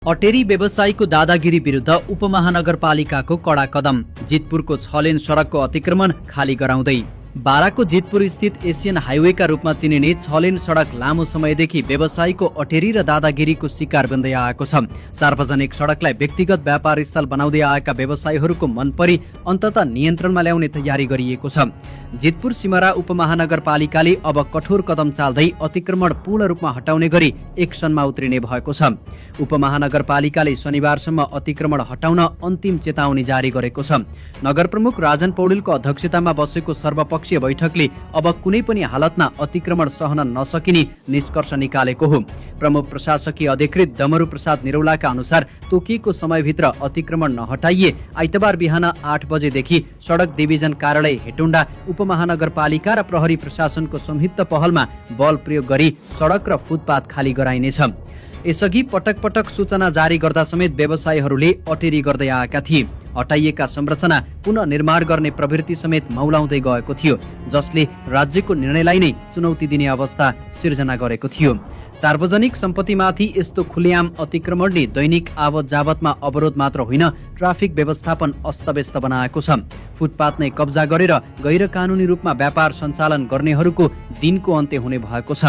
अटेरी व्यवसायीको दादागिरी विरुद्ध उपमहानगरपालिकाको कडा कदम। जितपुरको 6 लेन सडकको अतिक्रमण खाली गराउँदै। बाराको जितपुर स्थित एसियन हाइवेका रूपमा चिनिने 6 लेन सडक लामो समयदेखि व्यवसायीको अटेरी र दादागिरीको शिकार बन्दै आएको छ। सार्वजनिक सडकलाई व्यक्तिगत व्यापार स्थल बनाउँदै आएका व्यवसायीहरूको मन परी अन्ततः नियन्त्रणमा ल्याउने तयारी गरिएको छ। जितपुर सिमरा उपमहानगरपालिकाले अब कठोर कदम चाल्दै अतिक्रमण पूर्ण रूपमा हटाउने गरी एक्सनमा उत्रिने भएको छ। उपमहानगरपालिकाले शनिबारसम्म अतिक्रमण हटाउन अन्तिम चेतावनी जारी गरेको छ। नगर प्रमुख राजन पौडेलको अध्यक्षतामा बसेको सर्वपक्षीय बैठकले अब कुनै पनि हालतमा अतिक्रमण सहन नसकिने निष्कर्ष निकालेको हो। प्रमुख प्रशासकीय अधिकृत डमरू प्रसाद निरौलाका अनुसार तोकिएको समयभित्र अतिक्रमण नहटाइए आइतबार बिहान 8 बजेदेखि सडक डिभिजन कार्यालय हेटुण्डा उपमहानगरपालिका र प्रहरी प्रशासनको संयुक्त पहलमा बल प्रयोग गरी सडक र फुटपाथ खाली गराइनेछ। यसअघि पटक पटक सूचना जारी गर्दा समेत व्यवसायीहरूले अटेरी गर्दै आएका थिए। हटाइएका संरचना पुनः निर्माण गर्ने प्रवृत्ति समेत मौलाउँदै गएको थियो, जसले राज्यको निर्णयलाई नै चुनौती दिने अवस्था सिर्जना गरेको थियो। सार्वजनिक सम्पत्तिमाथि यस्तो खुलेआम अतिक्रमणले दैनिक आवत जावतमा अवरोध मात्र होइन, ट्राफिक व्यवस्थापन अस्तव्यस्त बनाएको छ। फुटपाथ नै कब्जा गरेर गैर कानुनी रूपमा व्यापार सञ्चालन गर्नेहरूको दिनको अन्त्य हुने भएको छ।